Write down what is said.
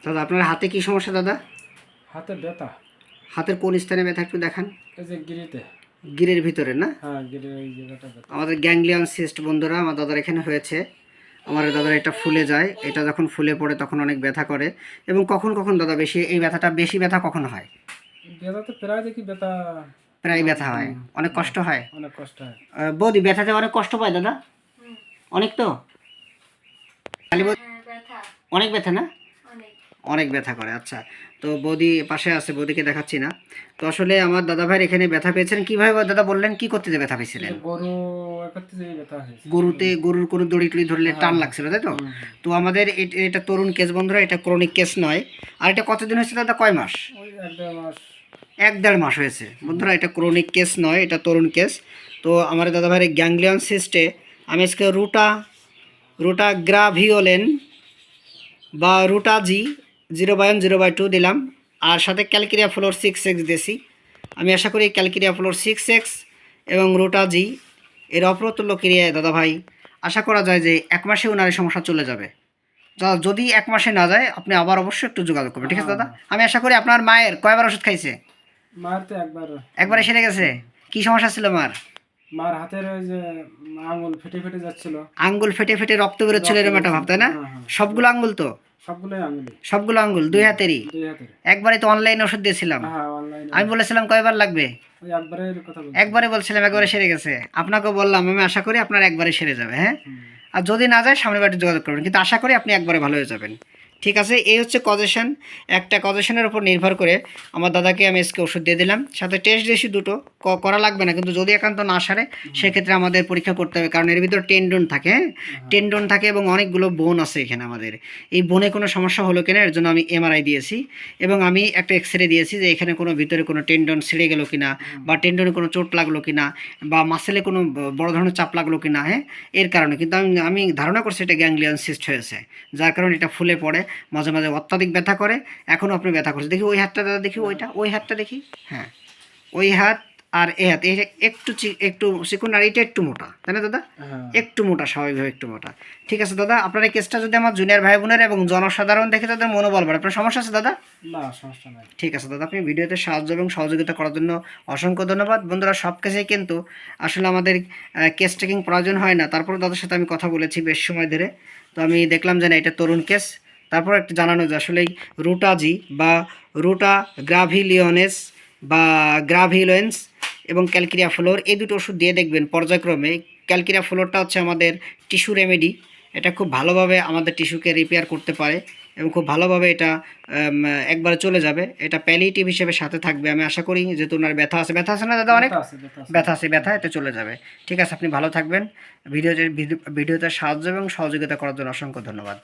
দাদা আপনার হাতে কি সমস্যা দাদা? হাতে ব্যথা। হাতের কোন স্থানে ব্যথা একটু দেখান। এই যে গিরিতে। গিরের ভিতরে না? হ্যাঁ, গিরে এই জায়গাটা ব্যথা। আমাদের গ্যাংলিয়ন সিস্ট বন্ধুরা আমার দাদার এখানে হয়েছে। আমার দাদার এটা ফুলে যায়, এটা যখন ফুলে পড়ে তখন অনেক ব্যথা করে। এবং কখন কখন দাদা বেশি এই ব্যথাটা বেশি ব্যথা কখন হয়? ব্যথা তো প্রায় দেখি ব্যথা। প্রায় ব্যথা হয়, অনেক কষ্ট হয়। অনেক কষ্ট হয়। বৌদি ব্যথাতে অনেক কষ্ট পায় দাদা? অনেক তো খালি অনেক ব্যথা না? অনেক ব্যথা করে। আচ্ছা, তো বৌদি পাশে আছে, বৌদিকে দেখাচ্ছি না। তো আসলে আমার দাদা ভাইয়ের এখানে ব্যথা পেয়েছেন কিভাবে দাদা বললেন, কি করতে যে ব্যথা পেয়েছিলেন? গরু একত্রে যে ব্যথা হয়েছে। গরুর কোনো দড়ি টড়ি ধরলে টান লাগছিল তাই তো? তো আমাদের এটা তরুণ কেস বন্ধুরা, এটা ক্রনিক কেস নয়। আর এটা কতদিন হয়েছে দাদা, কয় মাস? ওই 1-1.5 মাস। 1-1.5 মাস হয়েছে বন্ধুরা। এটা ক্রনিক কেস নয়, এটা তরুণ কেস। তো আমার দাদা ভাইয়ের গ্যাংলিয়ন সিস্টে আমি আজকে রুটাগ্রাভিওলেন বা রুটাজি 0/1 0/2 দিলাম, আর সাথে ক্যালকেরিয়া ফ্লোর 6x দিয়েছি। আমি আশা করি ক্যালকেরিয়া ফ্লোর 6x এবং রুটাজি এর অপ্রতুল্য ক্রিয়ায় দাদা ভাই আশা করা যায় যে 1 মাসে ওনার সমস্যা চলে যাবে। যদি 1 মাসে না যায় আপনি আবার অবশ্যই একটু যোগাযোগ করবেন, ঠিক আছে দাদা? আমি আশা করি আপনার মায়ের কয়বার ওষুধ খাইছে? মার তো একবারে সেরে গেছে। কি সমস্যা ছিল মার? মার হাতের ওই যে আঙুল ফেটে ফেটে যাচ্ছিল। আঙ্গুল ফেটে ফেটে রক্ত বেরোচ্ছিল, এরকম একটা ভাব তাই না? সবগুলো আঙ্গুল তো? সবগুলোই আঙুলি। সবগুলো আঙ্গুল 2 হাতেরই? 2 হাতের। একবারে তো অনলাইনে ওষুধ দিয়েছিলাম। হ্যাঁ, অনলাইনে। আমি বলেছিলাম কয়বার লাগবে? ওই একবারের কথা বলছি। একবারে বলছিলাম, একবারে সেরে গেছে। আপনাকেও বললাম, আমি আশা করি আপনার একবারে সেরে যাবে। হ্যাঁ, আর যদি না যায় সামনের বাড়িতে যোগাযোগ করবেন, কিন্তু আশা করি আপনি একবারে ভালো হয়ে যাবেন। ঠিক আছে, এই হচ্ছে কজেশন। একটা কজেশনের উপর নির্ভর করে আমার দাদাকে আমি আজকে ওষুধ দিয়ে দিলাম, সাথে টেস্ট দিয়েছি দুটো। করা লাগবে না, কিন্তু যদি একান্ত না সারে সেক্ষেত্রে আমাদের পরীক্ষা করতে হবে, কারণ এর ভিতরে টেন্ডন থাকে। হ্যাঁ, টেন্ডন থাকে এবং অনেকগুলো বোন আছে এখানে আমাদের। এই বোনে কোনো সমস্যা হলো কিনা এর জন্য আমি এমআরআই দিয়েছি এবং আমি একটা এক্সরে দিয়েছি যে এখানে কোনো ভিতরে কোনো টেন্ডন ছিঁড়ে গেল কিনা, বা টেন্ডনে কোনো চোট লাগলো কিনা, বা মাসেলে কোনো বড় ধরনের চাপ লাগলো কিনা। হ্যাঁ, এর কারণে কিন্তু আমি ধারণা করছি এটা গ্যাংলিয়ন সিস্ট হয়েছে, যার কারণে এটা ফুলে পড়ে, মাঝে মাঝে অত্যাধিক ব্যথা করে। এখনও আপনি ব্যথা করছে। দেখি ওই হাতটা দাদা, দেখি ওই হাতটা দেখি। হ্যাঁ, ওই হাত আর এই হাত, এই একটু চিকন, আর এটা একটু মোটা তাই না দাদা? একটু মোটা, স্বাভাবিকভাবে একটু মোটা। ঠিক আছে দাদা, আপনার এই কেসটা যদি আমার জুনিয়র ভাই বোনের এবং জনসাধারণ দেখে তাদের মনোবল বাড়ে। আপনার সমস্যা আছে দাদা? না, সমস্যা নাই। ঠিক আছে দাদা, আপনি ভিডিওতে সাহায্য এবং সহযোগিতা করার জন্য অসংখ্য ধন্যবাদ। বন্ধুরা, সব কেসেই কিন্তু আসলে আমাদের কেস টেকিং প্রয়োজন হয় না, তারপর দাদার সাথে আমি কথা বলেছি বেশ সময় ধরে। তো আমি দেখলাম যে না, এটা তরুণ কেস। তারপর একটু জানানো যে আসলে রুটাজি বা রুটাগ্রাভিলিয়নেস বা গ্রাভিলোয়েন্স এবং ক্যালকেরিয়া ফ্লোর, এই দুটো ওষুধ দিয়ে দেখবেন পর্যায়ক্রমে। ক্যালকেরিয়া ফ্লোরটা হচ্ছে আমাদের টিস্যু রেমেডি। এটা খুব ভালোভাবে আমাদের টিস্যুকে রিপেয়ার করতে পারে এবং খুব ভালোভাবে এটা একবারে চলে যাবে। এটা প্যালিয়েটিভ হিসেবে সাথে থাকবে। আমি আশা করি যেহেতু ওনার ব্যথা আছে না দাদা? অনেক ব্যথা আছে, ব্যথা এটা চলে যাবে। ঠিক আছে, আপনি ভালো থাকবেন। ভিডিওতে সাহায্য এবং সহযোগিতা করার জন্য অসংখ্য ধন্যবাদ।